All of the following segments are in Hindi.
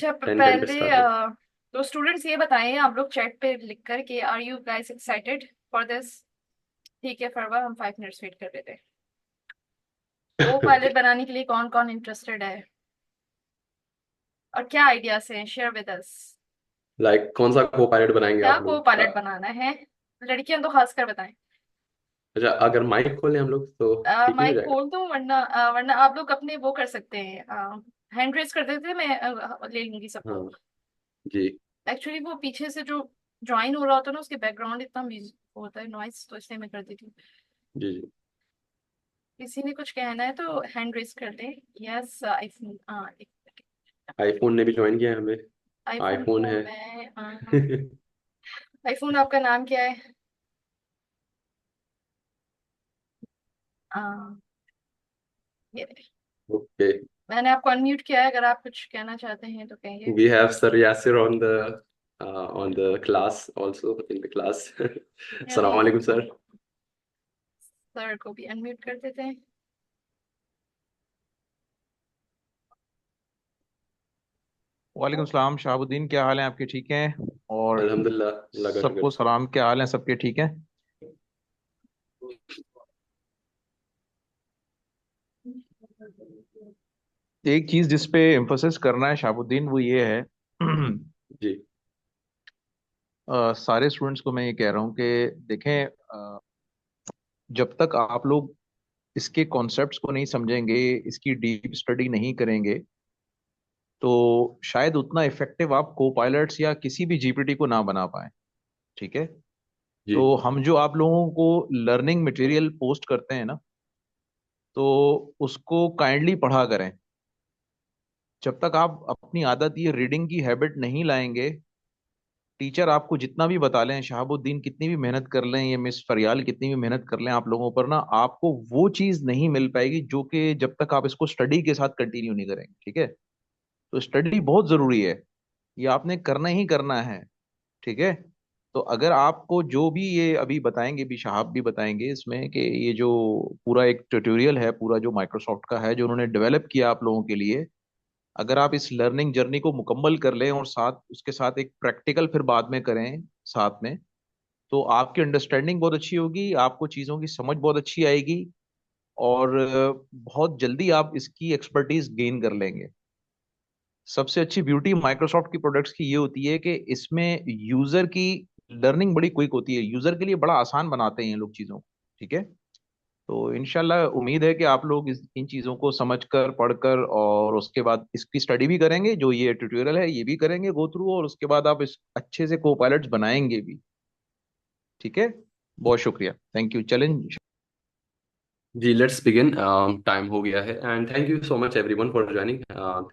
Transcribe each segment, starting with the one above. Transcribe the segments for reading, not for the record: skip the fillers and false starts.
अच्छा, 10 10 पे पहले स्टार्ट हो। तो स्टूडेंट्स ये बताएं आप लोग चैट पे लिख कर के are you guys excited for this. ठीक है फरवा, हम 5 मिनट्स वेट कर लेते हैं। को पायलट बनाने के लिए कौन कौन इंटरेस्टेड है और क्या आइडियाज हैं, शेयर विद अस। लाइक कौन सा को पायलट बनाएंगे क्या आप को लोग? पायलट बनाना है, लड़कियां तो खासकर बताएं। अच्छा, अगर माइक खोलें हम लोग तो ठीक नहीं हो माइक जाएगा? खोल दूं, वरना आप लोग अपने वो कर सकते हैं, हैंड रेस कर देते हैं, मैं ले लूंगी सबको। हाँ जी। एक्चुअली वो पीछे से जो ज्वाइन हो रहा होता है ना, उसके बैकग्राउंड इतना होता है नॉइस, तो इसलिए मैं कर देती हूँ। जी जी। किसी ने कुछ कहना है तो हैंड रेस कर दे। यस आईफोन, आईफोन ने भी ज्वाइन किया है हमें। आईफोन आईफोन को है। मैं आईफोन आपका नाम क्या है? आ, ये रहे। ओके। मैंने आपको अनम्यूट किया है, अगर आप कुछ कहना चाहते हैं तो कहिए। We have sir Yasir on the class also in the class. अस्सलाम चलिए, वालेकुम सर। सर को भी अनम्यूट कर देते हैं। वालेकुम सलाम शाहबुद्दीन, क्या हाल है आपके? ठीक हैं? और अल्हम्दुलिल्लाह, अल्लाह का सबको शुक्र। सलाम, क्या हाल है सबके? ठीक हैं? एक चीज जिस पे एम्फोसिस करना है शाहबुद्दीन, वो ये है जी सारे स्टूडेंट्स को मैं ये कह रहा हूँ कि देखें, जब तक आप लोग इसके कॉन्सेप्ट्स को नहीं समझेंगे, इसकी डीप स्टडी नहीं करेंगे, तो शायद उतना इफेक्टिव आप को पायलट्स या किसी भी जीपीटी को ना बना पाए। ठीक है? जी तो हम जो आप लोगों को लर्निंग मटेरियल पोस्ट करते हैं ना, तो उसको काइंडली पढ़ा करें। जब तक आप अपनी आदत ये रीडिंग की हैबिट नहीं लाएंगे, टीचर आपको जितना भी बता लें, शहाबुद्दीन कितनी भी मेहनत कर लें, ये मिस फरियाल कितनी भी मेहनत कर लें आप लोगों पर ना, आपको वो चीज नहीं मिल पाएगी जो कि जब तक आप इसको स्टडी के साथ कंटिन्यू नहीं करेंगे। ठीक है? तो स्टडी बहुत जरूरी है, ये आपने करना ही करना है। ठीक है? तो अगर आपको जो भी ये अभी बताएंगे, भी शहाब भी बताएंगे इसमें, कि ये जो पूरा एक ट्यूटोरियल है, पूरा जो माइक्रोसॉफ्ट का है, जो उन्होंने डेवलप किया आप लोगों के लिए, अगर आप इस लर्निंग जर्नी को मुकम्मल कर लें और साथ उसके साथ एक प्रैक्टिकल फिर बाद में करें साथ में, तो आपकी अंडरस्टैंडिंग बहुत अच्छी होगी, आपको चीज़ों की समझ बहुत अच्छी आएगी, और बहुत जल्दी आप इसकी एक्सपर्टीज गेन कर लेंगे। सबसे अच्छी ब्यूटी माइक्रोसॉफ्ट की प्रोडक्ट्स की ये होती है कि इसमें यूजर की लर्निंग बड़ी क्विक होती है, यूजर के लिए बड़ा आसान बनाते हैं ये लोग चीज़ों को। ठीक है? तो इनशाला उम्मीद है कि आप लोग इन चीज़ों को समझकर पढ़कर और उसके बाद इसकी स्टडी भी करेंगे, जो ये ट्यूटोरियल है ये भी करेंगे गो थ्रू, और उसके बाद आप इस अच्छे से को पायलट्स बनाएंगे भी। ठीक है? बहुत शुक्रिया, थैंक यू, चैलेंज। जी, लेट्स बिगिन। टाइम हो गया है and thank you so much everyone for joining.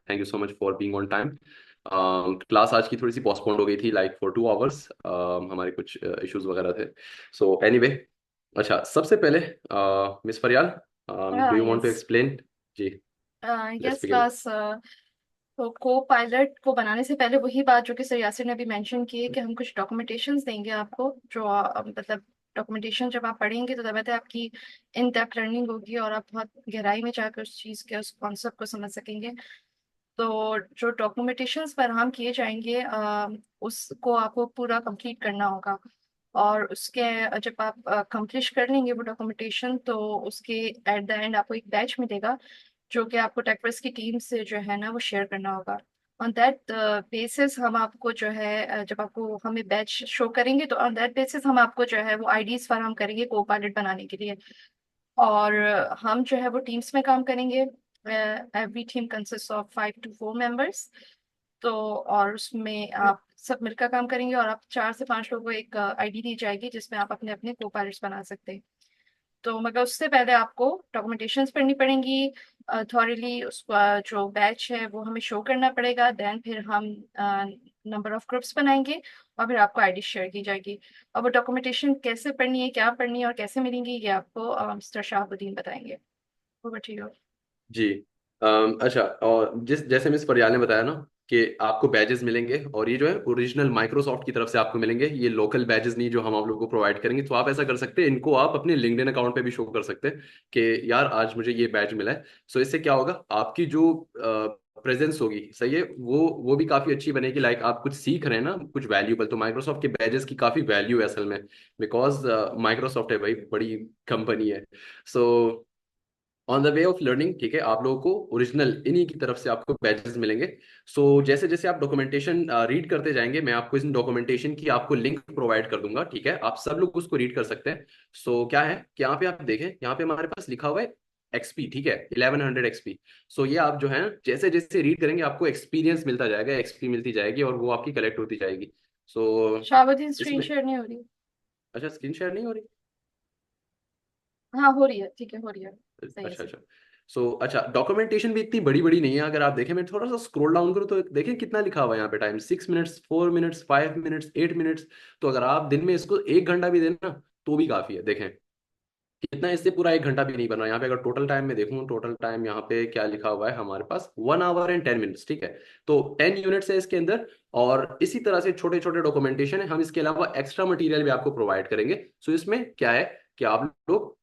Thank you so much for being on time. Class आज की थोड़ी सी पोस्टपोन्ड हो गई थी, लाइक फॉर 2 आवर्स। हमारे कुछ इश्यूज वगैरह थे। सो एनीवे, अच्छा सबसे पहले miss Farial, do you want to yes, explain? जी, लेट्स यस बिगिन। बस। तो को पायलट को बनाने से पहले वही बात जो कि सर यासिर ने अभी मेंशन की है कि हम कुछ डॉक्यूमेंटेशंस देंगे आपको, जो मतलब डॉक्यूमेंटेशन जब आप पढ़ेंगे तो तब आपकी इन डेप्थ लर्निंग होगी और आप बहुत गहराई में जाकर उस चीज़ के उस कॉन्सेप्ट को समझ सकेंगे। तो जो डॉक्यूमेंटेशंस फराहम किए जाएंगे, उसको आपको पूरा कंप्लीट करना होगा। और उसके जब आप कंप्लीट कर लेंगे वो डॉक्यूमेंटेशन, तो उसके एट द एंड आपको एक बैच मिलेगा जो कि आपको टेकवर्स की टीम से जो है ना वो शेयर करना होगा। ऑन दैट बेसिस हम आपको जो है जब आपको हमें बैच शो करेंगे तो ऑन दैट बेसिस हम आपको जो है वो आईडीज फराहम करेंगे को पायलट बनाने के लिए। और हम जो है वो टीम्स में काम करेंगे। Every team consist of 5 to 4 members. तो और उसमें आप सब मिलकर काम करेंगे और आप 4 से 5 लोगों को एक आईडी दी जाएगी जिसमें आप अपने अपने को पायलट्स बना सकते हैं। तो मगर उससे पहले आपको डॉक्यूमेंटेशंस पढ़नी पड़ेंगी थॉरली, उसका जो बैच है वो हमें शो करना पड़ेगा, देन फिर हम नंबर ऑफ ग्रुप्स बनाएंगे और फिर आपको आईडी शेयर की जाएगी। और वो डॉक्यूमेंटेशन कैसे पढ़नी है, क्या पढ़नी है और कैसे मिलेंगी, ये आपको मिस्टर शाहबुद्दीन बताएंगे। Over to you. जी। अच्छा, और जिस जैसे मिस फरियाल ने बताया ना कि आपको बैजेस मिलेंगे, और ये जो है ओरिजिनल माइक्रोसॉफ्ट की तरफ से आपको मिलेंगे, ये लोकल बैजेस नहीं जो हम आप लोगों को प्रोवाइड करेंगे। तो आप ऐसा कर सकते हैं, इनको आप अपने लिंक्डइन अकाउंट पे भी शो कर सकते हैं कि यार आज मुझे ये बैज मिला है। सो इससे क्या होगा, आपकी जो प्रेजेंस होगी, सही है, वो भी काफी अच्छी बनेगी। लाइक आप कुछ सीख रहे हैं ना, कुछ वैल्यूबल, तो माइक्रोसॉफ्ट के बैजेस की काफी वैल्यू है असल में, बिकॉज माइक्रोसॉफ्ट है भाई, बड़ी कंपनी है। So on the way of learning, ठीक है, आप लोगों को ओरिजिनल इन्हीं की तरफ से आपको बैचेस मिलेंगे। सो जैसे जैसे आप डॉक्यूमेंटेशन रीड करते जाएंगे, मैं आपको इस डॉक्यूमेंटेशन की आपको लिंक प्रोवाइड कर दूंगा, ठीक है, आप सब लोग उसको रीड कर सकते हैं। सो क्या है कि यहाँ पे आप देखें, यहाँ पे हमारे पास लिखा हुआ है एक्सपी, ठीक है, 1100 एक्सपी। सो ये आप जो है जैसे जैसे रीड करेंगे आपको एक्सपीरियंस मिलता जाएगा, एक्सपी मिलती जाएगी, और वो आपकी कलेक्ट होती जाएगी। सो शाहबुद्दीन स्क्रीन इसमें, शेयर नहीं हो रही? अच्छा स्क्रीन शेयर नहीं हो रही? हाँ हो रही है, ठीक है, हो रही है। सही है, अच्छा सही। अच्छा। सो अच्छा, डॉक्यूमेंटेशन भी इतनी बड़ी बड़ी नहीं है, अगर आप देखें, मैं थोड़ा सा स्क्रॉल डाउन करूँ तो देखें कितना लिखा हुआ है यहाँ पे time, 6 minutes, 4 minutes, 5 minutes, 8 minutes. तो अगर आप दिन में इसको 1 घंटा भी दें ना तो भी काफी है। देखें कितना, इससे पूरा 1 घंटा भी नहीं बन रहा। यहाँ पे अगर टोटल टाइम में देखूँ, टोटल टाइम यहाँ पे क्या लिखा हुआ है हमारे पास, 1 आवर एंड 10 मिनट्स, ठीक है। तो 10 यूनिट्स है इसके अंदर, और इसी तरह से छोटे छोटे डॉक्यूमेंटेशन है, हम इसके अलावा एक्स्ट्रा मटेरियल भी आपको प्रोवाइड करेंगे। सो इसमें क्या है कि आप लोग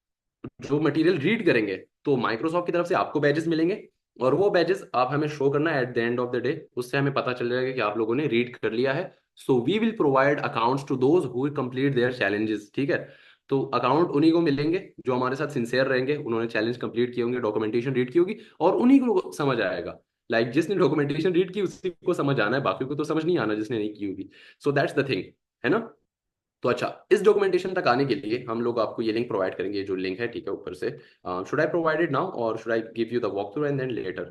जो मटेरियल रीड करेंगे, तो माइक्रोसॉफ्ट की तरफ से आपको बैजेस मिलेंगे, और वो बैजेस आप हमें शो करना है at the end of the day, उससे हमें पता चल जाएगा कि आप लोगों ने रीड कर लिया है। So we will provide accounts to those who complete their challenges, ठीक है। तो अकाउंट उन्हीं को मिलेंगे जो हमारे साथ सिंसियर रहेंगे, उन्होंने चैलेंज कंप्लीट किए होंगे, डॉक्यूमेंटेशन रीड की होगी, और उन्हीं को समझ आएगा। लाइक जिसने डॉक्यूमेंटेशन रीड की उसी को समझ आना है, बाकी को तो समझ नहीं आना जिसने नहीं की होगी। सो दैट्स द थिंग, है ना। तो अच्छा, इस डॉक्यूमेंटेशन तक आने के लिए हम लोग आपको ये लिंक प्रोवाइड करेंगे, ये जो लिंक है, ठीक है, ऊपर से। Should I provide it now or should I give you the walk through and then later?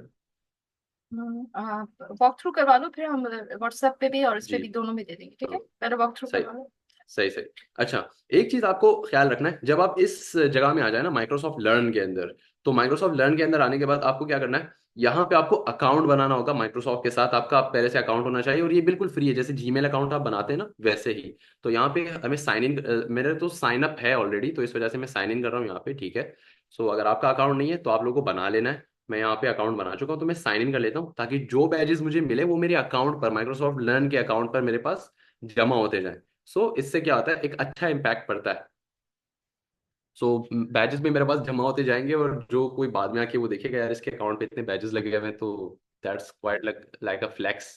Walk through करवा लो, फिर हम व्हाट्सएप पे भी और इस पे जी, भी, दोनों में दे देंगे, ठीक है, हाँ, पहले वॉक थ्रू सही करवा लो। सही सही। अच्छा, एक चीज आपको ख्याल रखना है, जब आप इस जगह में आ जाए ना माइक्रोसॉफ्ट लर्न के अंदर, तो माइक्रोसॉफ्ट लर्न के अंदर आने के बाद आपको क्या करना है, यहाँ पे आपको अकाउंट बनाना होगा माइक्रोसॉफ्ट के साथ। आपका पहले से अकाउंट होना चाहिए, और ये बिल्कुल फ्री है, जैसे जीमेल अकाउंट आप बनाते हैं ना वैसे ही। तो यहाँ पे हमें साइन इन, मेरे तो साइन अप है ऑलरेडी, तो इस वजह से मैं साइन इन कर रहा हूँ यहाँ पे, ठीक है। सो अगर आपका अकाउंट नहीं है तो आप लोगों को बना लेना है। मैं यहाँ पे अकाउंट बना चुका हूँ, तो मैं साइन इन कर लेता हूँ, ताकि जो बैजेस मुझे मिले वो मेरे अकाउंट पर, माइक्रोसॉफ्ट लर्न के अकाउंट पर मेरे पास जमा होते जाएं। सो इससे क्या होता है, एक अच्छा इम्पैक्ट पड़ता है। सो बैजेस भी मेरे पास जमा होते जाएंगे, और जो कोई बाद में आके वो देखेगा यार इसके अकाउंट पे इतने बैजेस लगे हुए हैं, तो that's quite like like a flex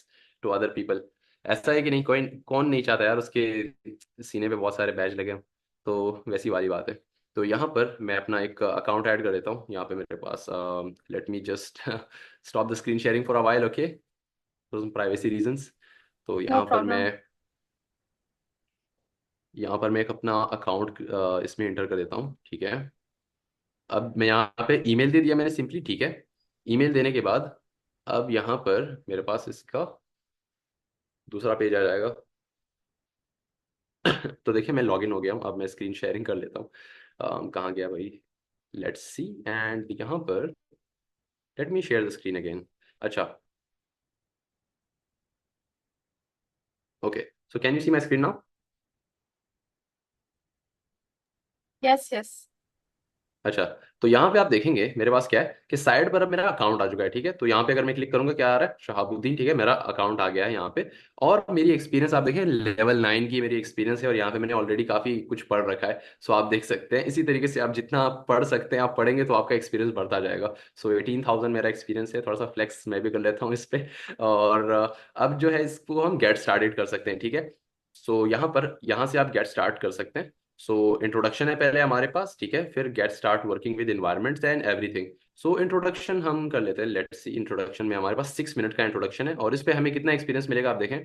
to other people. ऐसा है कि नहीं, कोई कौन नहीं चाहता यार उसके सीने पे बहुत सारे बैज लगे हों। तो वैसी वाली बात है। तो यहाँ पर मैं अपना एक अकाउंट ऐड कर देता हूँ यहाँ पे मेरे पास। Let me just stop the screen sharing for a while, okay, privacy reasons. तो नो यहाँ पर मैं, प्रॉब्लम। एक अपना अकाउंट इसमें इंटर कर देता हूँ, ठीक है। अब मैं यहाँ पे ईमेल दे दिया मैंने सिंपली, ठीक है। ईमेल देने के बाद अब यहाँ पर मेरे पास इसका दूसरा पेज आ जाएगा। तो देखिए मैं लॉगिन हो गया हूँ, अब मैं स्क्रीन शेयरिंग कर लेता हूँ। कहाँ गया भाई, लेट्स सी, एंड यहाँ पर let me share the screen again. अच्छा, okay, so can you see my screen now? Yes yes. अच्छा, तो यहाँ पे आप देखेंगे मेरे पास क्या है कि साइड पर अब मेरा अकाउंट आ चुका है, ठीक है। तो यहाँ पे अगर मैं क्लिक करूंगा क्या आ रहा है, शहाबुद्दीन, ठीक है, मेरा अकाउंट आ गया है यहाँ पे। और मेरी एक्सपीरियंस आप देखें, लेवल 9 की मेरी एक्सपीरियंस है, और यहाँ पे मैंने ऑलरेडी काफी कुछ पढ़ रखा है। सो आप देख सकते हैं, इसी तरीके से आप जितना आप पढ़ सकते हैं आप पढ़ेंगे तो आपका एक्सपीरियंस बढ़ता जाएगा। सो 18,000 मेरा एक्सपीरियंस है, थोड़ा सा फ्लेक्स मैं भी कर लेता हूँ इस पे। और अब जो है इसको हम गेट स्टार्टेड कर सकते हैं, ठीक है। सो यहाँ से आप गेट स्टार्ट कर सकते हैं। सो इंट्रोडक्शन है पहले हमारे पास, ठीक है, फिर get start working with environments and everything. So introduction हम कर लेते हैं, लेट्स सी। इंट्रोडक्शन में हमारे पास 6 मिनट का इंट्रोडक्शन है, और इस पे हमें कितना एक्सपीरियंस मिलेगा आप देखें,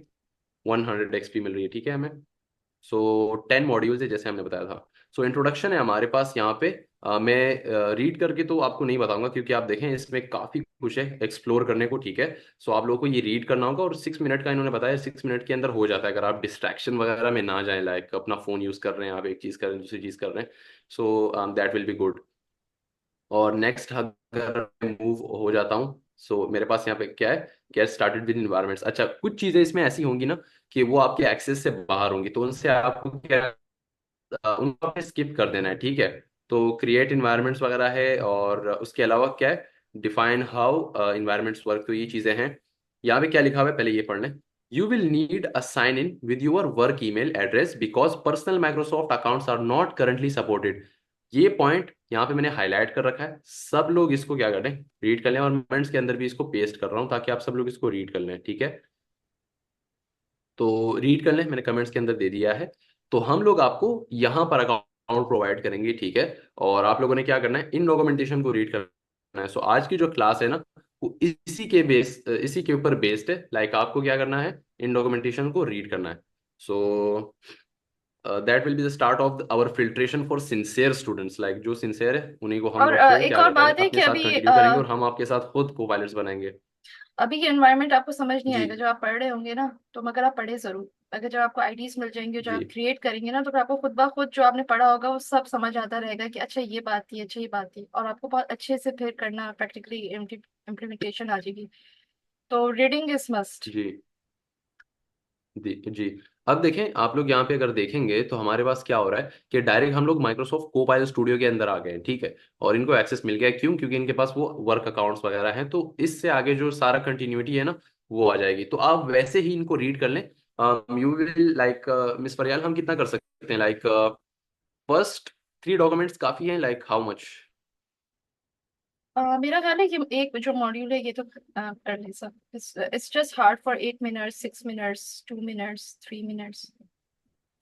100 एक्सपी मिल रही है, ठीक है हमें। सो 10 मॉड्यूल्स है जैसे हमने बताया था। सो इंट्रोडक्शन है हमारे पास यहाँ पे। मैं रीड करके तो आपको नहीं बताऊंगा, क्योंकि आप देखें इसमें काफी कुछ है एक्सप्लोर करने को, ठीक है। सो आप लोगों को ये रीड करना होगा, और 6 मिनट का इन्होंने बताया, 6 मिनट के अंदर हो जाता है, अगर आप डिस्ट्रैक्शन वगैरह में ना जाए, लाइक अपना फोन यूज कर रहे हैं आप, एक चीज कर रहे हैं, दूसरी चीज कर रहे हैं। सो दैट विल बी गुड। और नेक्स्ट अगर मूव हो जाता हूँ, सो मेरे पास यहाँ पे क्या है, गेट स्टार्टेड विद इन्वायरमेंट्स। अच्छा, कुछ चीजें इसमें ऐसी होंगी ना कि वो आपके एक्सेस से बाहर होंगी, तो उनसे आपको क्या, उनको आपने स्किप कर देना है, ठीक है। तो क्रिएट इन्वायरमेंट्स वगैरह है, और उसके अलावा क्या है, डिफाइन हाउ इन्वायरमेंट्स वर्क, तो ये चीजें हैं। यहाँ पे क्या लिखा हुआ है पहले ये पढ़ लें। You will need a sign in with your work email address because personal Microsoft accounts are not currently supported. ये पॉइंट यहाँ पे मैंने हाईलाइट कर रखा है, सब लोग इसको क्या करें, रीड कर लें, और कमेंट्स के अंदर भी इसको पेस्ट कर रहा हूँ ताकि आप सब लोग इसको रीड कर लें, ठीक है। तो रीड कर लें, मैंने कमेंट्स के अंदर दे दिया है। तो हम लोग आपको यहाँ पर अकाउंट प्रोवाइड करेंगे, ठीक है। और आप लोगों ने क्या करना है, इन डॉक्यूमेंटेशन को रीड करना है। सो आज की जो क्लास है ना, वो इसी के ऊपर बेस्ड है। लाइक आपको क्या करना है, इन डॉक्यूमेंटेशन को रीड करना है। So that will be the start of our filtration for sincere students. Like जो सिंसियर है उन्हीं को हम और लोग फिर एक क्या और करें, बात है कि अपने साथ अभी कंटिन्यू करेंगे, और हम आपके साथ खुद को पायलट्स बनाएंगे। अभी ये एनवायरनमेंट आपको समझ नहीं जी आएगा जब आप पढ़ रहे होंगे ना, तो मगर आप पढ़े जरूर। अगर जब आपको आइडियाज मिल जाएंगे, जब आप जी क्रिएट करेंगे ना, तो फिर आपको खुद ब खुद जो आपने पढ़ा होगा वो सब समझ आता रहेगा कि अच्छा ये बात थी, अच्छा ये बात थी, और आपको बहुत अच्छे से फिर करना प्रैक्टिकली इम्प्लीमेंटेशन आ जाएगी। तो रीडिंग इज मस्ट। जी जी। अब देखें, आप लोग यहाँ पे अगर देखेंगे तो हमारे पास क्या हो रहा है कि डायरेक्ट हम लोग माइक्रोसॉफ्ट कोपाइलट स्टूडियो के अंदर आ गए हैं, ठीक है। और इनको एक्सेस मिल गया है, क्यों? क्योंकि इनके पास वो वर्क अकाउंट्स वगैरह हैं, तो इससे आगे जो सारा कंटिन्यूटी है ना, वो आ जाएगी। तो आप वैसे ही इनको रीड कर लें। यू विल लाइक, मिस फरियाल, हम कितना कर सकते हैं, लाइक फर्स्ट 3 डॉक्यूमेंट्स काफी हैं, लाइक हाउ मच? मेरा ख्याल है कि एक जो मॉड्यूल है ये तो कर ले सब। It's just hard for 8 minutes, 6 minutes, 2 minutes, 3 minutes.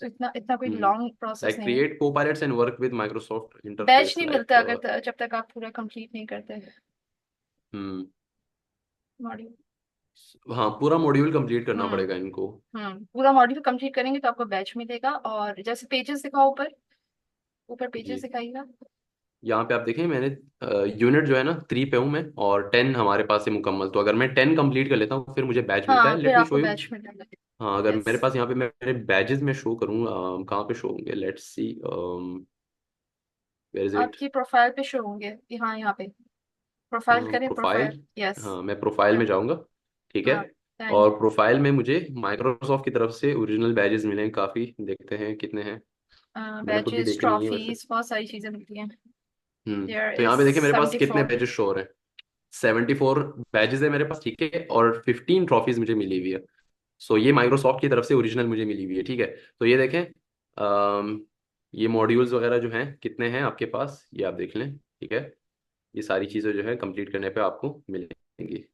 तो इतना इतना कोई लॉन्ग प्रोसेस लाइक नहीं है। Create copilots and work with Microsoft batch interface, नहीं लाइक मिलता अगर जब तक आप पूरा कंप्लीट नहीं करते हम्म मॉड्यूल। हाँ, पूरा मॉड्यूल कंप्लीट करना हम्म। पड़ेगा इनको। पूरा मॉड्यूल कंप्लीट करेंगे तो आपको बैच मिलेगा। और जैसे पेजेस दिखाओ, ऊपर ऊपर पेजेस जी, दिखाइएगा। यहाँ पे आप देखें, मैंने यूनिट जो है ना 3 पे हूँ मैं, और 10 हमारे पास है मुकम्मल। तो अगर मैं 10 कंप्लीट कर लेता हूँ फिर मुझे बैच मिलता हाँ, है। फिर लेट मी आपको शो यू। बैच मिलेगा। हाँ, अगर यस। मेरे पास यहाँ पे मैं मेरे बैजेस में शो करूँ, कहाँ पे शो होंगे, let's see, where is it? आपकी प्रोफाइल पे शो होंगे। हाँ, यहाँ पे प्रोफाइल करें, प्रोफाइल। प्रोफाइल। यस। हाँ, मैं प्रोफाइल में जाऊँगा, ठीक है। हाँ, थैंक और प्रोफाइल में मुझे माइक्रोसॉफ्ट की तरफ से ओरिजिनल बैजेस मिले हैं काफ़ी, देखते हैं कितने हैं। मैंने खुद भी बैचेस, देखे नहीं है वैसे। ट्रॉफीज, बहुत सारी चीजें मिलती हैं। देयर तो इज यहाँ पे देखिए मेरे पास कितने 74। बैजेस शो हो रहे हैं। 74 बैजेस है मेरे पास, ठीक है। और 15 ट्रॉफीज मुझे मिली हुई है। सो ये माइक्रोसॉफ्ट की तरफ से ओरिजिनल मुझे मिली हुई है, ठीक है। तो ये देखें, ये मॉड्यूल्स वगैरह जो हैं कितने हैं आपके पास, ये आप देख लें, ठीक है। ये सारी चीज़ें जो है कंप्लीट करने पे आपको मिलेंगी।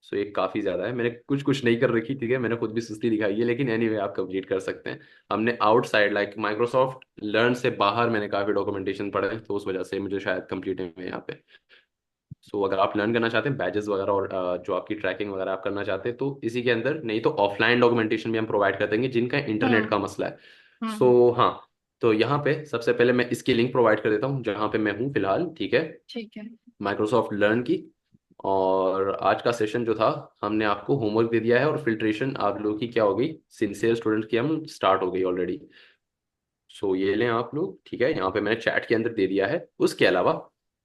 सो ये काफ़ी ज़्यादा है, मैंने कुछ कुछ नहीं कर रखी, ठीक है। मैंने खुद भी सुस्ती दिखाई है, लेकिन एनीवे आप कंप्लीट कर सकते हैं। हमने आउटसाइड लाइक माइक्रोसॉफ्ट लर्न से बाहर मैंने काफ़ी डॉक्यूमेंटेशन पढ़े हैं, तो उस वजह से मुझे शायद कंप्लीट है यहाँ पे। सो अगर आप लर्न करना चाहते हैं बैजेस वगैरह, और जो आपकी ट्रैकिंग वगैरह आप करना चाहते हैं, तो इसी के अंदर, नहीं तो ऑफलाइन डॉक्यूमेंटेशन भी हम प्रोवाइड कर देंगे जिनका इंटरनेट हम्म। का मसला है। हम्म। सो हाँ, तो यहाँ पे सबसे पहले मैं इसकी लिंक प्रोवाइड कर देता हूँ जहाँ पे मैं हूँ फिलहाल, ठीक है। ठीक है। माइक्रोसॉफ्ट लर्न की। और आज का सेशन जो था, हमने आपको होमवर्क दे दिया है, और फिल्ट्रेशन आप लोगों की क्या हो गई, सिंसियर स्टूडेंट की हम स्टार्ट हो गई ऑलरेडी। सो ये लें आप लोग, ठीक है। यहाँ पे मैंने चैट के अंदर दे दिया है। उसके अलावा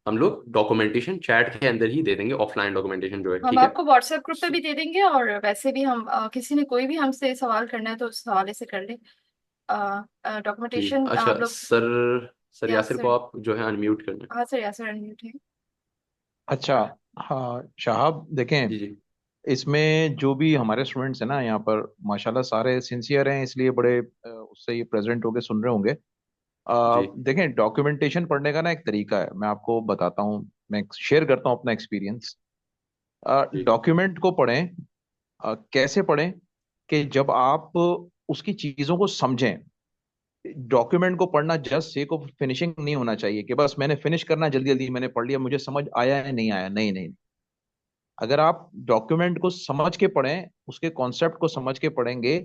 हम लोग डॉक्यूमेंटेशन चैट के अंदर ही दे देंगे, ऑफलाइन डॉक्यूमेंटेशन जो है, हम ठीक है। आपको व्हाट्सएप ग्रुप पे भी सो दे देंगे, और वैसे भी हम किसी ने कोई भी हमसे सवाल करना है तो उस हवाले से कर ले। जी, डॉक्यूमेंटेशन अच्छा हम लोग। सर, सर यासिर को यासर। आप जो है अनम्यूट करना। हाँ सर, यासर अनम्यूट है। अच्छा। हाँ शाहाब, देखें, जी जी इसमें जो भी हमारे स्टूडेंट्स हैं ना यहाँ पर, माशाल्लाह सारे सिंसियर हैं, इसलिए बड़े उससे ये प्रेजेंट होके सुन रहे होंगे। जी देखें, डॉक्यूमेंटेशन पढ़ने का ना एक तरीका है, मैं आपको बताता हूँ, मैं शेयर करता हूँ अपना एक्सपीरियंस। जी डॉक्यूमेंट को पढ़ें। कैसे पढ़ें कि जब आप उसकी चीज़ों को समझें। डॉक्यूमेंट को पढ़ना जस्ट सेक ऑफ फिनिशिंग नहीं होना चाहिए कि बस मैंने फिनिश करना, जल्दी जल्दी मैंने पढ़ लिया, मुझे समझ आया है नहीं आया, नहीं नहीं। अगर आप डॉक्यूमेंट को समझ के पढ़ें, उसके कॉन्सेप्ट को समझ के पढ़ेंगे,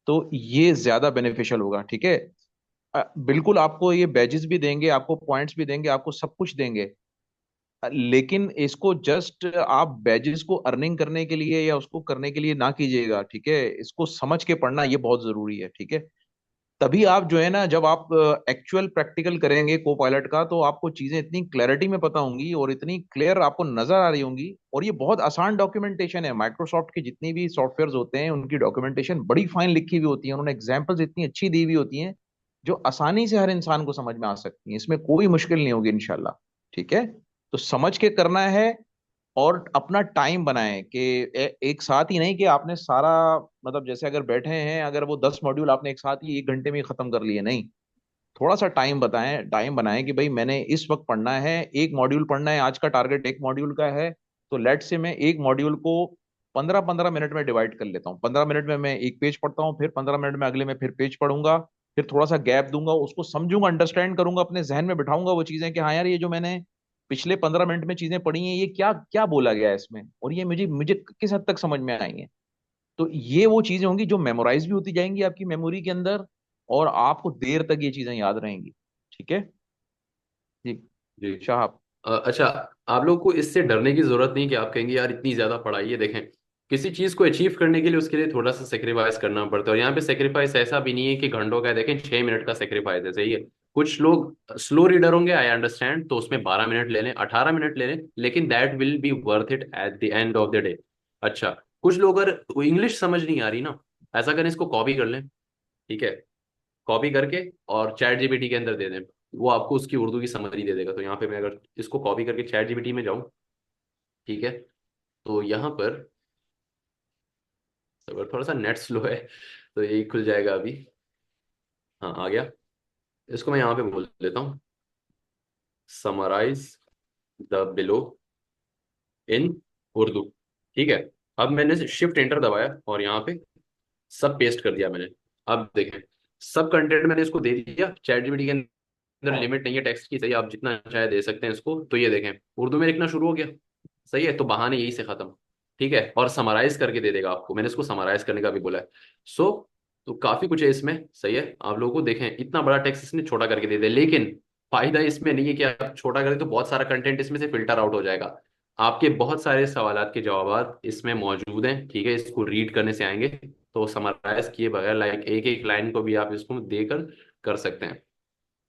तो ये ज्यादा बेनिफिशियल होगा, ठीक है। बिल्कुल आपको ये बैजेस भी देंगे, आपको पॉइंट्स भी देंगे, आपको सब कुछ देंगे। लेकिन इसको जस्ट आप बैजेस को अर्निंग करने के लिए या उसको करने के लिए ना कीजिएगा, ठीक है। इसको समझ के पढ़ना ये बहुत जरूरी है, ठीक है। तभी आप जो है ना, जब आप एक्चुअल प्रैक्टिकल करेंगे को पायलट का, तो आपको चीजें इतनी क्लैरिटी में पता होंगी और इतनी क्लियर आपको नजर आ रही होंगी। और ये बहुत आसान डॉक्यूमेंटेशन है। माइक्रोसॉफ्ट की जितनी भी सॉफ्टवेयर होते हैं उनकी डॉक्यूमेंटेशन बड़ी फाइन लिखी हुई होती है, उन्होंने एग्जाम्पल्स इतनी अच्छी दी हुई होती हैं जो आसानी से हर इंसान को समझ में आ सकती है। इसमें कोई मुश्किल नहीं होगी इंशाल्लाह, ठीक है। तो समझ के करना है, और अपना टाइम बनाएं कि एक साथ ही नहीं कि आपने सारा, मतलब जैसे अगर बैठे हैं, अगर वो 10 मॉड्यूल आपने एक साथ ही 1 घंटे में ही खत्म कर लिए, नहीं। थोड़ा सा टाइम बनाएं कि भाई मैंने इस वक्त पढ़ना है, एक मॉड्यूल पढ़ना है, आज का टारगेट एक मॉड्यूल का है। तो लेट से मैं एक मॉड्यूल को 15-15 मिनट में डिवाइड कर लेता हूँ। 15 मिनट में मैं एक पेज पढ़ता हूँ, फिर 15 मिनट में अगले में फिर पेज पढ़ूंगा, फिर थोड़ा सा गैप दूंगा, उसको समझूंगा, अंडरस्टैंड करूंगा, अपने जहन में बिठाऊंगा वो चीजें कि हाँ यार, ये जो मैंने पिछले 15 मिनट में चीजें पढ़ी हैं, ये क्या क्या बोला गया है इसमें, और ये मुझे मुझे किस हद तक समझ में आई है। तो ये वो चीजें होंगी जो मेमोराइज भी होती जाएंगी आपकी मेमोरी के अंदर, और आपको देर तक ये चीजें याद रहेंगी। ठीक है जी। जी। शाह। अच्छा, आप लोग को इससे डरने की जरूरत नहीं कि आप कहेंगे यार इतनी ज्यादा पढ़ाई है। देखें, किसी चीज को अचीव करने के लिए उसके लिए थोड़ा सा सेक्रीफाइस करना पड़ता है, और यहाँ पे सेक्रीफाइस ऐसा भी नहीं है कि घंटों का है। देखें, 6 मिनट का सेक्रीफाइस है, सही है। कुछ लोग स्लो रीडर होंगे, आई अंडरस्टैंड, तो उसमें 12 मिनट ले लें, 18 मिनट ले लें, लेकिन that will B worth it at the end of the day. अच्छा, कुछ लोग अगर इंग्लिश समझ नहीं आ रही ना, ऐसा करें, इसको कॉपी कर लें, ठीक है। कॉपी करके और चैट जीपीटी के अंदर दे दें, वो आपको उसकी उर्दू की समरी दे देगा। तो यहाँ पे मैं अगर इसको कॉपी करके चैट जीपीटी में जाऊँ, ठीक है, तो यहाँ पर अगर थोड़ा सा नेट स्लो है तो यही खुल जाएगा अभी। हाँ, आ गया। इसको मैं यहाँ पे बोल देता हूँ, summarize the below in Urdu, ठीक है। अब मैंने शिफ्ट एंटर दबाया और यहाँ पे सब पेस्ट कर दिया मैंने। अब देखें, सब कंटेंट मैंने इसको दे दिया। चैट जीपीटी के अंदर लिमिट नहीं है टेक्स्ट की, सही है, आप जितना चाहे दे सकते हैं इसको। तो ये देखें, उर्दू में लिखना शुरू हो गया, सही है। तो बहाने यही से खत्म, ठीक है। और समराइज करके दे देगा आपको, मैंने इसको समराइज करने का भी बोला है। सो तो काफी कुछ है इसमें, सही है। आप लोगों को देखें, इतना बड़ा टेक्स्ट इसने छोटा करके दे दिया, लेकिन फायदा इसमें नहीं है कि आप छोटा करें तो बहुत सारा कंटेंट इसमें से फिल्टर आउट हो जाएगा। आपके बहुत सारे सवालात के जवाब इसमें मौजूद हैं, ठीक है। इसको रीड करने से आएंगे, तो समराइज किए बगैर लाइक एक एक लाइन को भी आप इसको देकर कर सकते हैं।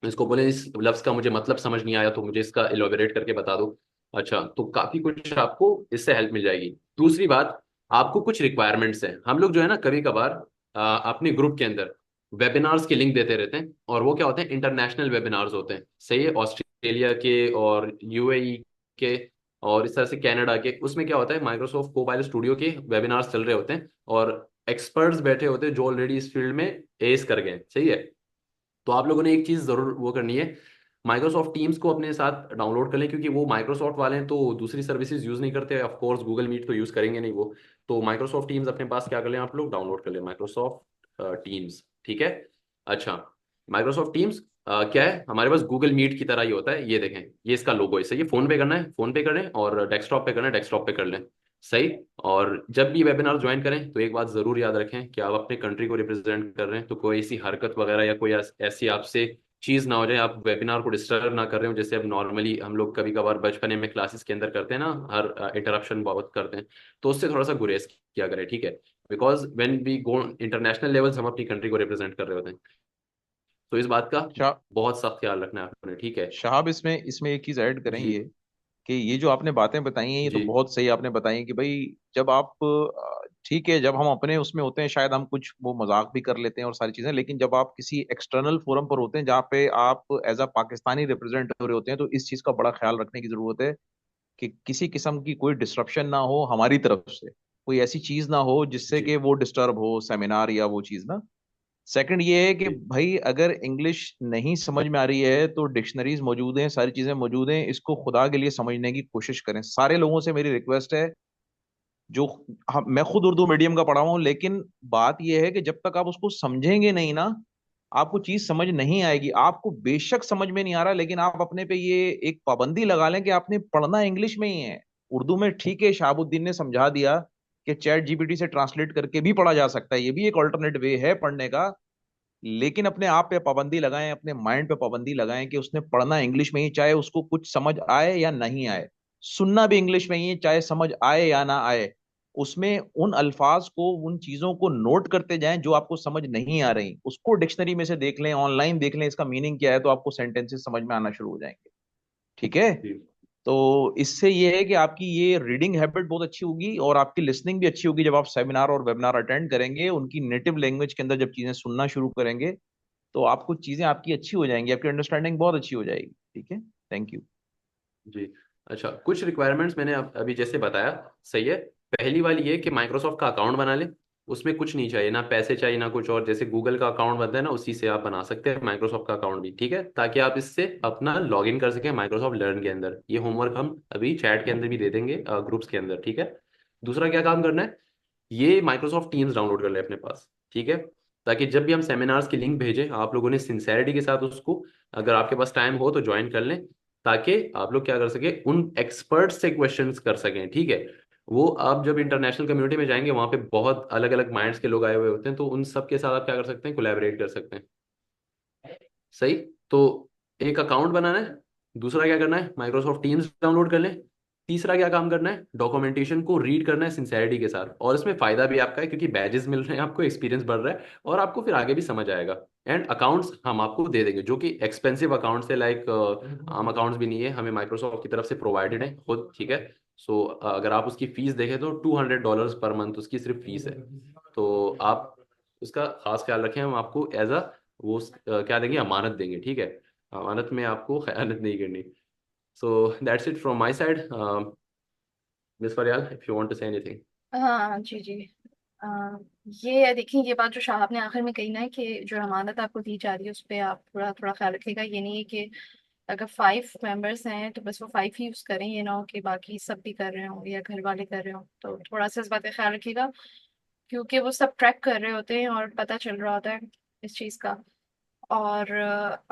इसको बोले इस लफ्ज का मुझे मतलब समझ नहीं आया तो मुझे इसका इलोबरेट करके बता दो। अच्छा, तो काफी कुछ आपको इससे हेल्प मिल जाएगी। दूसरी बात, आपको कुछ रिक्वायरमेंट्स हैं। हम लोग जो है ना, कभी कभार अपने ग्रुप के अंदर वेबिनार्स के लिंक देते रहते हैं, और वो क्या होते हैं, इंटरनेशनल वेबिनार्स होते हैं, सही है। ऑस्ट्रेलिया के और यूएई के और इस तरह से कनाडा के। उसमें क्या होता है, माइक्रोसॉफ्ट कोपायलट स्टूडियो के वेबिनार्स चल रहे होते हैं, और एक्सपर्ट्स बैठे होते हैं जो ऑलरेडी इस फील्ड में एस कर गए, सही है। तो आप लोगों ने एक चीज जरूर वो करनी है, माइक्रोसॉफ्ट टीम्स को अपने साथ डाउनलोड कर लें, क्योंकि वो माइक्रोसॉफ्ट वाले हैं तो दूसरी सर्विसेज यूज नहीं करते, ऑफ कोर्स गूगल मीट तो यूज करेंगे नहीं वो। तो माइक्रोसॉफ्ट टीम्स अपने पास क्या कर लें, आप लोग डाउनलोड कर लें माइक्रोसॉफ्ट टीम्स, ठीक है। अच्छा, माइक्रोसॉफ्ट टीम्स क्या है, हमारे पास गूगल मीट की तरह ही होता है। ये देखें, ये इसका लोगो है, सही है। फोन पे करना है फोन पे करें, और डेस्कटॉप पे करना है डेस्कटॉप पे कर लें, सही। और जब भी वेबिनार ज्वाइन करें तो एक बात जरूर याद रखें कि आप अपने कंट्री को रिप्रेजेंट कर रहे हैं, तो कोई ऐसी हरकत वगैरह या कोई ऐसी आपसे चीज ना हो जाए, आप वेबिनार को डिस्टर्ब ना कर रहे हो, जैसे अब नॉर्मली हम लोग कभी कभार बचपने में क्लासेस के अंदर करते हैं ना, हर इंटरप्शन बाबत करते हैं। तो उससे थोड़ा सा गुरेज किया करें, ठीक है। Because when we go international levels, हम अपनी कंट्री को रिप्रेजेंट कर रहे होते हैं। तो इस बात का शाह। बहुत सख्त ख्याल रखना है आपने, ठीक है। शाह, इसमें इसमें एक चीज ऐड करें, जी। ये कि ये जो आपने बातें बताई हैं, ये तो जी। बहुत सही आपने बताई हैं कि भाई जब आप ठीक है, जब हम अपने उसमें होते हैं शायद हम कुछ वो मजाक भी कर लेते हैं और सारी चीजें, लेकिन जब आप किसी एक्सटर्नल फोरम पर होते हैं जहाँ पे आप एज अ पाकिस्तानी रिप्रेजेंट हो रहे होते हैं, तो इस चीज का बड़ा ख्याल रखने की जरूरत है कि किसी किस्म की कोई डिस्ट्रप्शन ना हो हमारी तरफ से, कोई ऐसी चीज ना हो जिससे जी। कि वो डिस्टर्ब हो सेमिनार या वो चीज ना। सेकंड ये है कि जी। भाई अगर इंग्लिश नहीं समझ में आ रही है तो डिक्शनरीज मौजूद हैं, सारी चीजें मौजूद हैं, इसको खुदा के लिए समझने की कोशिश करें। सारे लोगों से मेरी रिक्वेस्ट है जो मैं खुद उर्दू मीडियम का पढ़ा हूं, लेकिन बात यह है कि जब तक आप उसको समझेंगे नहीं ना, आपको चीज समझ नहीं आएगी। आपको बेशक समझ में नहीं आ रहा, लेकिन आप अपने पे ये एक पाबंदी लगा लें कि आपने पढ़ना इंग्लिश में ही है। उर्दू में ठीक है, शहाबुद्दीन ने समझा दिया कि चैट जीपीटी से ट्रांसलेट करके भी पढ़ा जा सकता है, ये भी एक ऑल्टरनेट वे है पढ़ने का। लेकिन अपने आप पे पाबंदी लगाएं, अपने माइंड पे पाबंदी लगाएं कि उसने पढ़ना इंग्लिश में ही, चाहे उसको कुछ समझ आए या नहीं आए। सुनना भी इंग्लिश में ही है, चाहे समझ आए या ना आए। उसमें उन अल्फाज को, उन चीजों को नोट करते जाएं जो आपको समझ नहीं आ रही, उसको डिक्शनरी में से देख लें, ऑनलाइन देख लें इसका मीनिंग क्या है, तो आपको सेंटेंसेस समझ में आना शुरू हो जाएंगे। ठीक है। जी। तो इससे ये है कि आपकी ये रीडिंग हैबिट बहुत अच्छी होगी, और आपकी लिसनिंग भी अच्छी होगी। जब आप सेमिनार और वेबिनार अटेंड करेंगे, उनकी नेटिव लैंग्वेज के अंदर जब चीजें सुनना शुरू करेंगे, तो आपको चीजें आपकी अच्छी हो जाएंगी, आपकी अंडरस्टैंडिंग बहुत अच्छी हो जाएगी। ठीक है। Thank you. जी। अच्छा, कुछ रिक्वायरमेंट्स मैंने अभी जैसे बताया, सही है। पहली वाली ये कि माइक्रोसॉफ्ट का अकाउंट बना लें, उसमें कुछ नहीं चाहिए, ना पैसे चाहिए ना कुछ और। जैसे गूगल का अकाउंट बनता है ना, उसी से आप बना सकते हैं माइक्रोसॉफ्ट का अकाउंट भी, ठीक है, ताकि आप इससे अपना लॉग इन कर सकें माइक्रोसॉफ्ट लर्न के अंदर। ये होमवर्क हम अभी चैट के अंदर भी दे देंगे, ग्रुप्स के अंदर, ठीक है। दूसरा क्या काम करना है, ये माइक्रोसॉफ्ट टीम्स डाउनलोड कर ले अपने पास, ठीक है, ताकि जब भी हम सेमिनार्स की लिंक भेजें आप लोगों ने सिंसेरिटी के साथ उसको, अगर आपके पास टाइम हो तो ज्वाइन कर लें, ताकि आप लोग क्या कर सके, उन एक्सपर्ट से क्वेश्चंस कर सकें, ठीक है। वो आप जब इंटरनेशनल कम्युनिटी में जाएंगे वहाँ पे बहुत अलग अलग माइंड्स के लोग आए हुए होते हैं, तो उन सब के साथ आप क्या कर सकते हैं, कोलैबोरेट कर सकते हैं। सही। तो एक अकाउंट बनाना है, दूसरा क्या करना है, माइक्रोसॉफ्ट टीम्स डाउनलोड कर लें, तीसरा क्या काम करना है, डॉक्यूमेंटेशन को रीड करना है सिंसेरिटी के साथ। और इसमें फायदा भी आपका है क्योंकि बैजेस मिल रहे हैं आपको, एक्सपीरियंस बढ़ रहा है, और आपको फिर आगे भी समझ आएगा। एंड अकाउंट्स हम आपको दे देंगे जो कि एक्सपेंसिव अकाउंट्स है, लाइक आम अकाउंट्स भी नहीं है, हमें माइक्रोसॉफ्ट की तरफ से प्रोवाइडेड है खुद, ठीक है। सो अगर आप उसकी फीस देखें तो $200 पर मंथ उसकी सिर्फ फीस है। तो आप उसका खास ख्याल रखें, हम आपको एज अ वो क्या देंगे, अमानत देंगे, ठीक है। अमानत में आपको खयानत नहीं करनी। So that's it from my side. Miss Farial, if you want to say anything. हाँ जी जी। आ, ये देखिए, ये बात जो साहब ने आखिर में कही ना कि जो अमानत आपको दी जा रही है उस पर आप थोड़ा थोड़ा ख्याल रखिएगा। ये नहीं है कि अगर 5 मेंबर्स हैं तो बस वो 5 ही यूज करें, ये ना हो कि बाकी सब भी कर रहे हो या घर वाले कर रहे हो। तो थोड़ा सा इस बात का ख्याल रखिएगा, क्योंकि वो सब ट्रैक कर रहे होते हैं और पता चल रहा होता है इस चीज़ का। और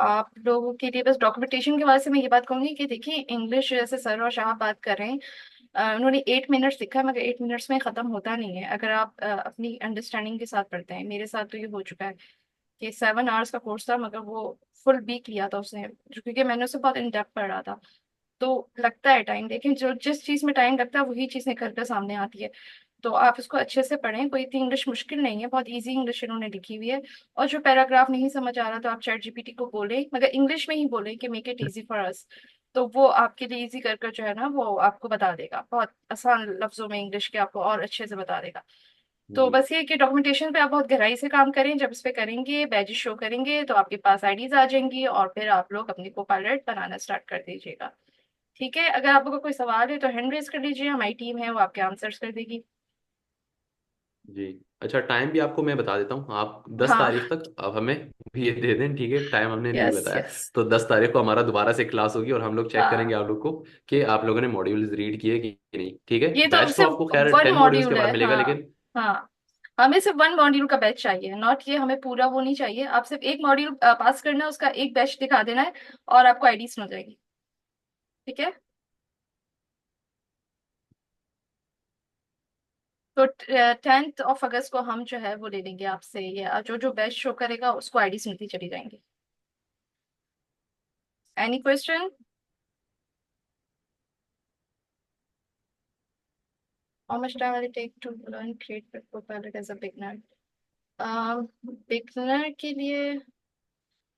आप लोगों के लिए बस डॉक्यूमेंटेशन के वजह से मैं ये बात कहूंगी कि देखिए, इंग्लिश जैसे सर और शाह बात कर रहे हैं, उन्होंने 8 मिनट्स लिखा है, मगर 8 मिनट्स में ख़त्म होता नहीं है अगर आप अपनी अंडरस्टैंडिंग के साथ पढ़ते हैं। मेरे साथ तो ये हो चुका है कि 7 आवर्स का कोर्स था, मगर वो फुल वीक लिया था उसने, क्योंकि मैंने उससे बहुत इन डेप्थ पढ़ा था। तो लगता है टाइम, लेकिन जो जिस चीज़ में टाइम लगता है वही चीज़ निकल कर सामने आती है। तो आप इसको अच्छे से पढ़ें, कोई इतनी इंग्लिश मुश्किल नहीं है, बहुत इजी इंग्लिश इन्होंने लिखी हुई है। और जो पैराग्राफ नहीं समझ आ रहा तो आप चैट जीपीटी को बोलें, मगर इंग्लिश में ही बोलें कि make it easy for us. तो वो आपके लिए इजी कर कर जो है ना वो आपको बता देगा, बहुत आसान लफ्जों में इंग्लिश के आपको और अच्छे से बता देगा। तो जी बस ये कि डॉक्यूमेंटेशन पे आप बहुत गहराई से काम करें, जब इस पे करेंगे बैजेस शो करेंगे तो आपके पास आईडीज आ जाएंगी और फिर आप लोग अपनी को पायलट बनाना स्टार्ट कर दीजिएगा। ठीक है, अगर आपको कोई सवाल है तो हैंड रेज कर लीजिए, हमारी टीम है वो आपके आंसर्स कर देगी। जी। अच्छा, टाइम भी आपको मैं बता देता हूँ, आप 10 तारीख हाँ। तक अब हमें भी ये दे दें, ठीक है, टाइम हमने नहीं यस बताया। यस। तो 10 तारीख को हमारा दोबारा से क्लास होगी और हम लोग चेक करेंगे हाँ, आप लोग को कि आप लोगों ने मॉड्यूल्स रीड किए कि नहीं, ठीक है। ये तो बैच तो सिर्फ आपको खैर वन 10 मॉड्यूल्स के मॉड्यूल बाद है। मिलेगा, हाँ। लेकिन हाँ, हमें सिर्फ वन मॉड्यूल का बैच चाहिए, नॉट ये हमें पूरा वो नहीं चाहिए। आप सिर्फ एक मॉड्यूल पास करना है, उसका एक बैच दिखा देना है और आपको आईडीज मिल जाएगी। ठीक है। तो 10 अगस्त को हम जो है वो ले लेंगे आपसे, या जो जो बैच शो करेगा उसको आईडीज मिलती चली जाएंगी। Any question? How much time will it take to learn create Copilot as a beginner? Beginner के लिए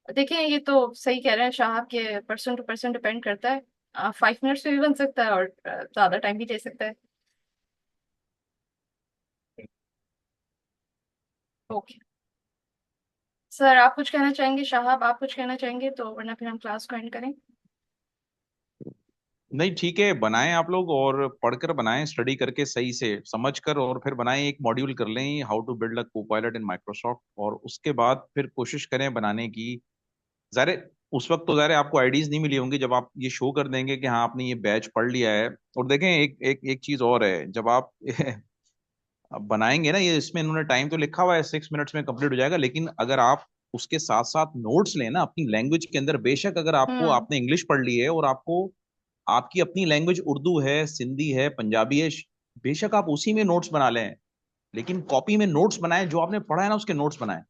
देखिए, ये तो सही कह रहे हैं शाह, के पर्सन टू पर्सन डिपेंड करता है। 5 मिनट्स में भी बन सकता है और ज्यादा टाइम भी ले सकता है। ओके सर, आप कुछ कहना चाहेंगे, शाहाब आप कुछ कहना चाहेंगे तो, वरना फिर हम क्लास को एंड करें। नहीं, ठीक है, बनाएं आप लोग और पढ़कर बनाएं, स्टडी करके सही से समझ कर, और फिर बनाएं, एक मॉड्यूल कर लें how to build a copilot in Microsoft, और उसके बाद फिर कोशिश करें बनाने की। ज़ाहिर है, उस वक्त तो ज़ाहिर है आपको आइडियाज नहीं मिली होंगी, जब आप ये शो कर देंगे कि हाँ आपने ये बैच पढ़ लिया है। और देखें, एक एक एक चीज और है, जब आप अब बनाएंगे ना, ये इसमें इन्होंने टाइम तो लिखा हुआ है 6 मिनट्स में कंप्लीट हो जाएगा, लेकिन अगर आप उसके साथ साथ नोट्स लेना अपनी लैंग्वेज के अंदर, बेशक अगर आपको, हम्म। आपने इंग्लिश पढ़ ली है और आपको आपकी अपनी लैंग्वेज उर्दू है, सिंधी है, पंजाबी है, बेशक आप उसी में नोट्स बना लें, लेकिन कॉपी में नोट्स बनाएं, जो आपने पढ़ा है ना उसके नोट्स बनाएं।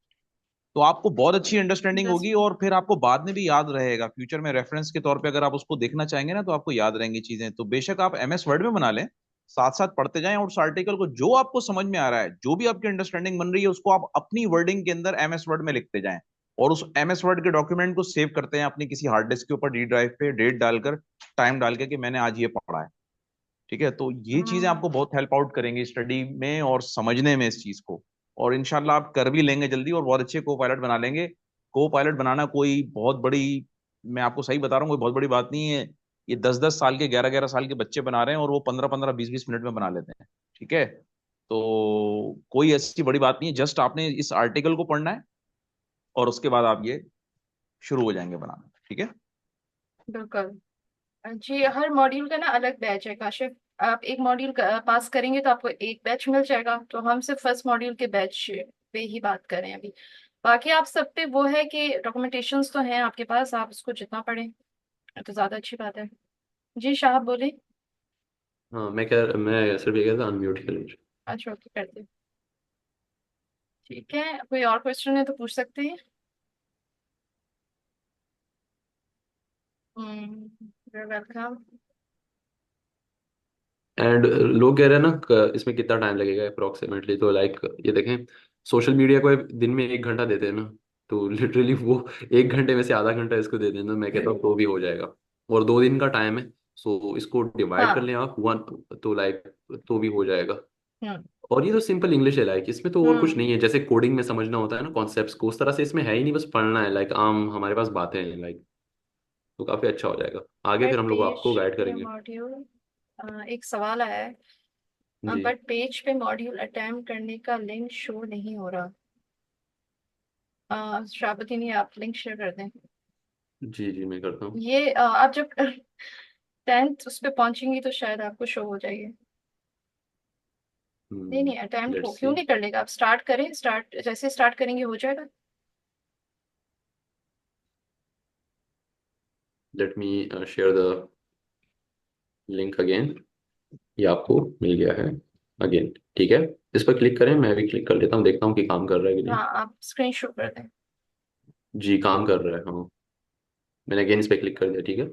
तो आपको बहुत अच्छी अंडरस्टैंडिंग बस। होगी और फिर आपको बाद में भी याद रहेगा, फ्यूचर में रेफरेंस के तौर पे अगर आप उसको देखना चाहेंगे ना तो आपको याद रहेंगी चीजें। तो बेशक आप एमएस वर्ड में बना लें, साथ साथ पढ़ते जाएं, और उस आर्टिकल को जो आपको समझ में आ रहा है, जो भी आपकी अंडरस्टैंडिंग बन रही है, उसको आप अपनी वर्डिंग के अंदर एमएस वर्ड में लिखते जाएं, और उस एमएस वर्ड के डॉक्यूमेंट को सेव करते हैं अपनी किसी हार्ड डिस्क के ऊपर, डी ड्राइव पे, डेट डालकर, टाइम डाल के कि मैंने आज ये पढ़ा है। ठीक है, तो ये चीजें हम्म। आपको बहुत हेल्प आउट करेंगी स्टडी में और समझने में इस चीज को। और इंशाल्लाह आप कर भी लेंगे जल्दी और बहुत अच्छे को पायलट बना लेंगे। को पायलट बनाना कोई बहुत बड़ी, मैं आपको सही बता रहा हूँ, कोई बहुत बड़ी बात नहीं है। ये 10-10 साल के, 11-11 साल के बच्चे बना रहे हैं और वो 15-15, 20-20 मिनट में बना लेते हैं। ठीक है, तो कोई ऐसी बड़ी बात नहीं है, जस्ट आपने इस आर्टिकल को पढ़ना है और उसके बाद आप ये शुरू हो जाएंगे बनाना। ठीक है। बिल्कुल। जी, हर मॉड्यूल का ना अलग बैच है काशिफ। आप एक मॉड्यूल पास करेंगे तो आपको एक बैच मिल जाएगा, तो हम सिर्फ फर्स्ट मॉड्यूल के बैच पे ही बात करें अभी। बाकी आप सब पे वो है कि डॉक्यूमेंटेशंस तो हैं आपके पास, आप उसको जितना पढ़ें तो ज़्यादा अच्छी बात है। जी शाह बोले। हाँ, मैं सिर्फ ये कह था अनम्यूट कर लीजिए। अच्छा ओके, कर दे। ठीक है, कोई और क्वेश्चन है तो पूछ सकते हैं। वेलकम। एंड लोग कह रहे हैं ना इसमें कितना टाइम लगेगा अप्रोक्सीमेटली, तो लाइक ये देखें, सोशल मीडिया को दिन में 1 घंटा देते हैं ना, तो लिटरली वो 1 घंटे में से आधा घंटा इसको दे देना, मैं कहता हूँ तो भी हो जाएगा। और 2 दिन का टाइम है, सो इसको डिवाइड कर हाँ। लें आप वन, तो लाइक तो भी हो जाएगा। हम्म। और ये तो सिंपल इंग्लिश है, लाइक इसमें तो और कुछ हम्म। नहीं है, जैसे कोडिंग में समझना होता है ना कॉन्सेप्ट्स को, उस तरह से इसमें है ही नहीं, बस पढ़ना है, लाइक आम हमारे पास बातें हैं लाइक, तो काफी अच्छा हो जाएगा। आगे फिर बट हम लोग पेज आपको गाइड पे करेंगे। मॉड्यूल, एक सवाल आया है। जी बट पेज पे मॉड्यूल अटेम्प्ट करने का लिंक शो नहीं हो रहा। श्रावती, आप लिंक शेयर कर दें। जी जी, मैं करता हूँ। ये आप जब 10th उस पे पहुंचेंगी तो शायद आपको शो हो जाएगी। नहीं नहीं, अटेम्प्ट हो लेट्स क्यों सी। नहीं कर लेगा? आप स्टार्ट करें, स्टार्ट जैसे स्टार्ट करेंगे हो जाएगा। Late me share the link again. ये आपको मिल गया है अगेन, ठीक है। इस पर क्लिक करें, मैं भी क्लिक कर लेता हूँ, देखता हूँ कि काम कर रहा है कि नहीं। हाँ, आप स्क्रीन शो कर दें। जी, काम कर रहा है, हाँ। मैंने अगेन इस पर क्लिक कर दिया, ठीक है।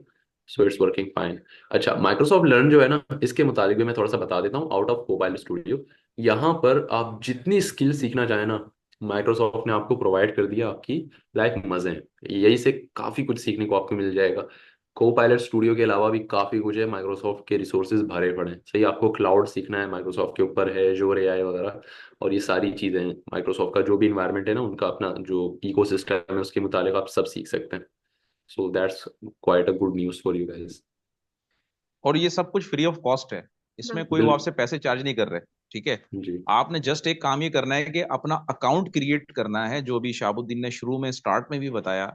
So it's working fine. अच्छा, माइक्रोसॉफ्ट लर्न जो है ना, इसके मुताबिक भी मैं थोड़ा सा बता देता हूँ। आउट ऑफ मोबाइल स्टूडियो, यहाँ पर आप जितनी स्किल सीखना चाहें ना, माइक्रोसॉफ्ट ने आपको प्रोवाइड कर दिया, आपकी लाइफ मजे हैं। यही से काफ़ी कुछ सीखने को आपको मिल जाएगा। को पायलट स्टूडियो के अलावा भी काफ़ी कुछ है, माइक्रोसॉफ्ट के रिसोर्सेज भरे पड़े हैं। सही, आपको क्लाउड सीखना है, माइक्रोसॉफ्ट के ऊपर है एजोर एआई वगैरह, और ये सारी चीज़ें हैं। माइक्रोसॉफ्ट का जो भी इन्वायरमेंट है ना, उनका अपना जो इकोसिस्टम है, उसके मुताबिक आप सब सीख सकते हैं। So that's quite a good news for you guys. और ये सब कुछ फ्री ऑफ कॉस्ट है, इसमें कोई वो बिल आपसे पैसे चार्ज नहीं कर रहे। ठीक है। जी आपने जस्ट एक काम ये करना है कि अपना अकाउंट क्रिएट करना है, जो भी शाहबुद्दीन ने शुरू में स्टार्ट में भी बताया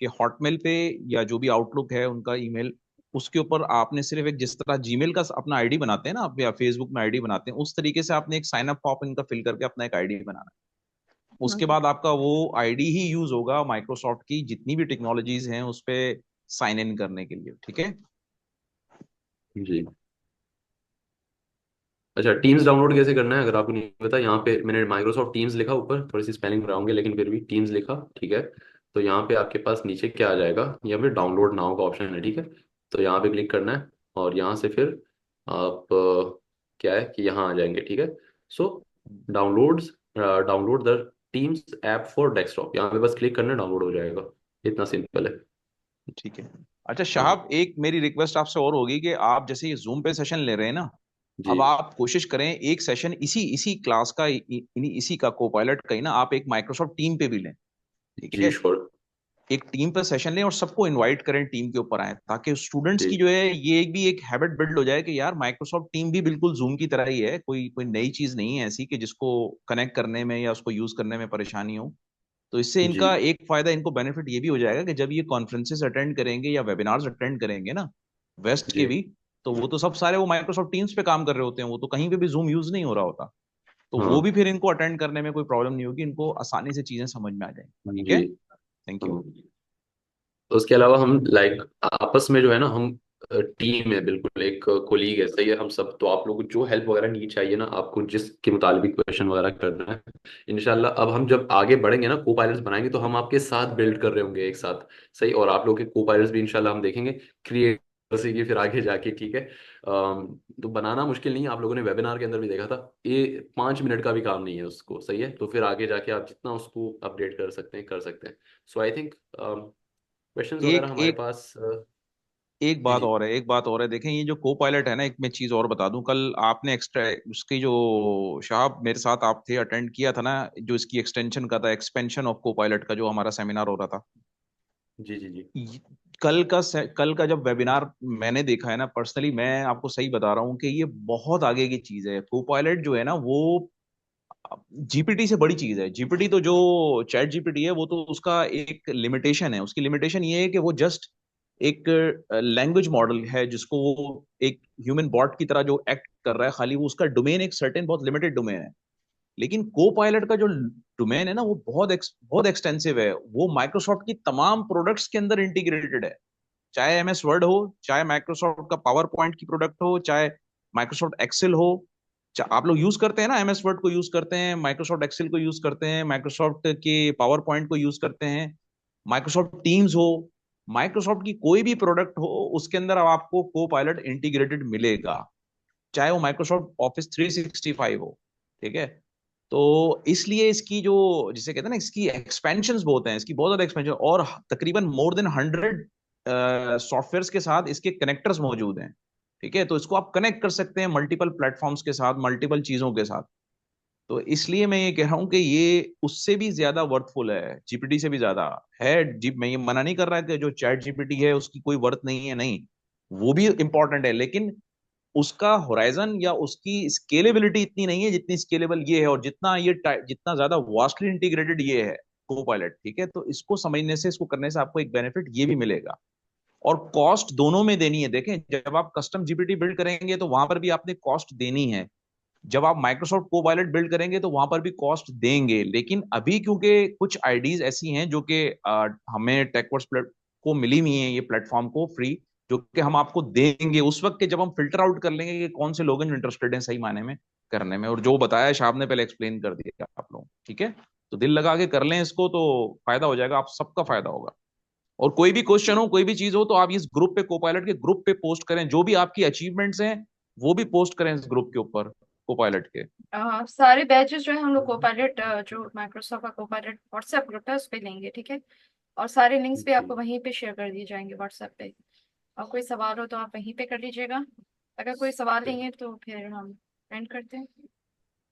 कि हॉटमेल पे या जो भी आउटलुक है उनका ईमेल, उसके ऊपर आपने सिर्फ एक, जिस तरह जीमेल का अपना आईडी बनाते हैं ना आप, या फेसबुक में आईडी बनाते हैं, उस तरीके से आपने एक साइन अप फॉर्म इनका फिल करके अपना एक आईडी बनाना है। उसके हम्म। बाद आपका वो आईडी ही यूज होगा माइक्रोसॉफ्ट की जितनी भी टेक्नोलॉजीज हैं उस पे साइन इन करने के लिए। ठीक है। जी। अच्छा, टीम्स डाउनलोड कैसे करना है अगर आपको नहीं पता, यहाँ पे मैंने माइक्रोसॉफ्ट टीम्स लिखा, ऊपर थोड़ी सी स्पेलिंग कराऊंगे लेकिन फिर भी टीम्स लिखा, ठीक है। तो यहाँ पे आपके पास नीचे क्या आ जाएगा, यहाँ पे डाउनलोड नाउ का ऑप्शन है, ठीक है। तो यहाँ पे क्लिक करना है, और यहाँ से फिर आप क्या है कि यहाँ आ जाएंगे, ठीक है। So downloads, download the Teams app for desktop, यहाँ पे बस क्लिक करना है, डाउनलोड हो जाएगा। इतना सिंपल है। ठीक है। अच्छा हाँ शाहब, एक मेरी रिक्वेस्ट आपसे और होगी कि आप जैसे ये जूम पे सेशन ले रहे हैं ना, जी अब आप कोशिश करें एक सेशन इसी इसी क्लास का इसी का कोपायलट का ही ना, आप एक माइक्रोसॉफ्ट टीम पे भी लें। ठीक जी है। श्योर। एक टीम पे सेशन लें और सबको इनवाइट करें टीम के ऊपर आए, ताकि स्टूडेंट्स की जी जो है ये एक भी एक हैबिट बिल्ड हो जाए कि यार माइक्रोसॉफ्ट टीम भी बिल्कुल जूम की तरह ही है, कोई कोई नई चीज नहीं है ऐसी कि जिसको कनेक्ट करने में या उसको यूज करने में परेशानी हो। तो इससे जी इनका एक फायदा, इनको बेनिफिट ये भी हो जाएगा कि जब ये कॉन्फ्रेंसेस अटेंड करेंगे या वेबिनार्स अटेंड करेंगे ना, वेस्ट के जी। भी, तो वो तो सब सारे वो माइक्रोसॉफ्ट टीम्स पे काम कर रहे होते हैं, वो तो कहीं पे भी जूम यूज नहीं हो रहा होता। तो वो हाँ भी फिर इनको अटेंड करने में कोई प्रॉब्लम नहीं होगी, इनको आसानी से चीजें समझ में आ जाएंगी। ठीक जी। है। Thank you. हाँ, तो उसके अलावा हम लाइक आपस में जो है ना, हम टीम है बिल्कुल, एक कोलीग है, सही है हम सब। तो आप लोग को जो हेल्प वगैरह नीड चाहिए ना, आपको जिसके मुताबिक क्वेश्चन वगैरह करना है, इंशाल्लाह अब हम जब आगे बढ़ेंगे ना, को पायलट्स बनाएंगे, तो हम आपके साथ बिल्ड कर रहे होंगे एक साथ। सही, और आप लोग के को पायलट्स भी इंशाल्लाह हम देखेंगे क्रिएट की फिर आगे जाके, ठीक है। तो बनाना मुश्किल नहीं है, आप लोगों ने वेबिनार के अंदर भी देखा था, ये 5 मिनट का भी काम नहीं है उसको, सही है। तो फिर आगे जाके आप जितना उसको अपडेट कर सकते हैं कर सकते हैं। सो आई थिंक क्वेश्चंस वगैरह एक हमारे एक पास एक जी बात जी और है, एक बात और है, देखें ये जो को पायलट है ना, एक मैं चीज और बता दूं, कल आपने एक्स्ट्रा उसकी जो शाह मेरे साथ आप थे, अटेंड किया था ना, जो इसकी एक्सटेंशन का था, एक्सपेंशन ऑफ को पायलट का जो हमारा सेमिनार हो रहा था। जी जी जी। कल का जब वेबिनार मैंने देखा है ना, पर्सनली मैं आपको सही बता रहा हूँ कि ये बहुत आगे की चीज है। कोपायलट जो है ना वो जीपीटी से बड़ी चीज है। जीपीटी तो जो चैट जीपीटी है वो तो उसका एक लिमिटेशन है। उसकी लिमिटेशन ये है कि वो जस्ट एक लैंग्वेज मॉडल है जिसको वो एक ह्यूमन बॉट की तरह जो एक्ट कर रहा है, खाली वो उसका डोमेन एक सर्टेन बहुत लिमिटेड डोमेन है। लेकिन को पायलट का जो डोमेन है ना वो बहुत एक्सटेंसिव है। वो माइक्रोसॉफ्ट की तमाम प्रोडक्ट्स के अंदर इंटीग्रेटेड है। चाहे एमएस वर्ड हो, चाहे माइक्रोसॉफ्ट का पावर पॉइंट की प्रोडक्ट हो, चाहे माइक्रोसॉफ्ट एक्सेल हो। आप लोग यूज करते हैं ना, एमएस वर्ड को यूज करते हैं, माइक्रोसॉफ्ट एक्सेल को यूज करते हैं, माइक्रोसॉफ्ट के पावर पॉइंट को यूज करते हैं, माइक्रोसॉफ्ट टीम्स हो, माइक्रोसॉफ्ट की कोई भी प्रोडक्ट हो, उसके अंदर अब आपको को पायलट इंटीग्रेटेड मिलेगा। चाहे वो माइक्रोसॉफ्ट ऑफिस 365 हो। ठीक है। तो इसलिए इसकी जो, जिसे कहते हैं ना, इसकी एक्सपेंशन बहुत हैं, इसकी बहुत ज्यादा एक्सपेंशन, और तकरीबन मोर देन 100 सॉफ्टवेयर के साथ इसके कनेक्टर्स मौजूद हैं। ठीक है। तो इसको आप कनेक्ट कर सकते हैं मल्टीपल प्लेटफॉर्म्स के साथ, मल्टीपल चीजों के साथ। तो इसलिए मैं ये कह रहा हूँ कि ये उससे भी ज्यादा वर्थफुल है, जीपीटी से भी ज्यादा है। जी, मैं ये मना नहीं कर रहा कि जो चैट जीपीटी है उसकी कोई वर्थ नहीं है, नहीं, वो भी इंपॉर्टेंट है। लेकिन उसका होराइजन या उसकी स्केलेबिलिटी इतनी नहीं है जितनी स्केलेबल ये है, और जितना ज्यादा वास्टली इंटीग्रेटेड ये है को पायलट। ठीक है। तो इसको समझने से, इसको करने से आपको एक बेनिफिट ये भी मिलेगा। और कॉस्ट दोनों में देनी है। देखें, जब आप कस्टम जीपीटी बिल्ड करेंगे तो वहां पर भी आपने कॉस्ट देनी है। जब आप माइक्रोसॉफ्ट कोपायलट बिल्ड करेंगे तो वहां पर भी कॉस्ट देंगे। लेकिन अभी क्योंकि कुछ आईडीज ऐसी हैं जो कि हमें टेकवर्स को मिली हुई हैं, ये प्लेटफॉर्म को फ्री, जो कि हम आपको देंगे उस वक्त के जब हम फिल्टर आउट कर लेंगे कि कौन से लोग इंटरेस्टेड हैं सही मायने में करने में। और जो बताया शाह ने पहले एक्सप्लेन कर दिया आप लोग। ठीक है। तो दिल लगा के कर लें इसको, तो फायदा हो जाएगा, आप सबका फायदा होगा। और कोई भी क्वेश्चन हो, कोई भी चीज हो, तो आप इस ग्रुप पे, कोपायलट के ग्रुप पे पोस्ट करें। जो भी आपकी अचीवमेंट्स हैं वो भी पोस्ट करें इस ग्रुप के ऊपर, कोपायलट के। सारे बैचेस जो है हम लोग कोपायलट जो माइक्रोसॉफ्ट का कोपायलट व्हाट्सएप ग्रुप है उस पे लेंगे, ठीक है। और सारे लिंक्स भी आपको जी वहीं पे शेयर कर दिए जाएंगे व्हाट्सएप पे। और कोई सवाल हो तो आप वहीं पे कर लीजिएगा। अगर कोई सवाल नहीं है तो फिर हम एंड करते हैं।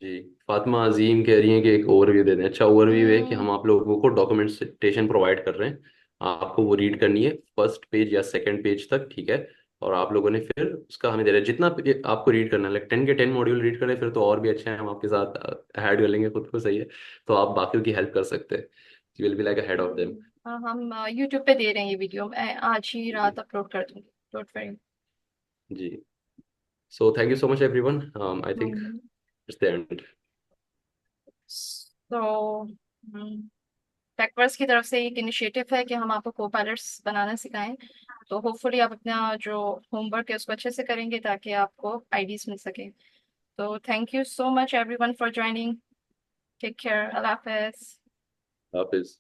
जी। फातिमा अजीम कह रही हैं कि एक ओवरव्यू दे दें। अच्छा, ओवरव्यू है कि हम्म, हम आप लोगों को डॉक्यूमेंटेशन प्रोवाइड कर रहे हैं, आपको वो रीड करनी है फर्स्ट पेज या सेकंड पेज तक, ठीक है। और आप लोगों ने फिर उसका हमें दे रहे हैं जितना आपको रीड करना है, लाइक 10 के 10 मॉड्यूल रीड करें फिर तो और भी अच्छा है, हम आपके साथ ऐड कर लेंगे खुद को, सही है। तो आप बाकियों की हेल्प कर सकते हैं, you will be like a head of them. हाँ, हम यूट्यूब पे दे रहे हैं ये वीडियो, मैं आज ही जी रात अपलोड कर दूंगी, डोंट वरी। जी। So thank you so much everyone, I think hmm, it's the end. तो टेकवर्स की तरफ से एक इनिशिएटिव है कि हम आपको को पायलट्स बनाना सिखाएं। तो होपफुली आप अपना जो होमवर्क है उसको अच्छे से करेंगे ताकि आपको आईडीज मिल सके। तो thank you so much everyone for joining. Take care, अल्लाह हाफिज। हाफिज।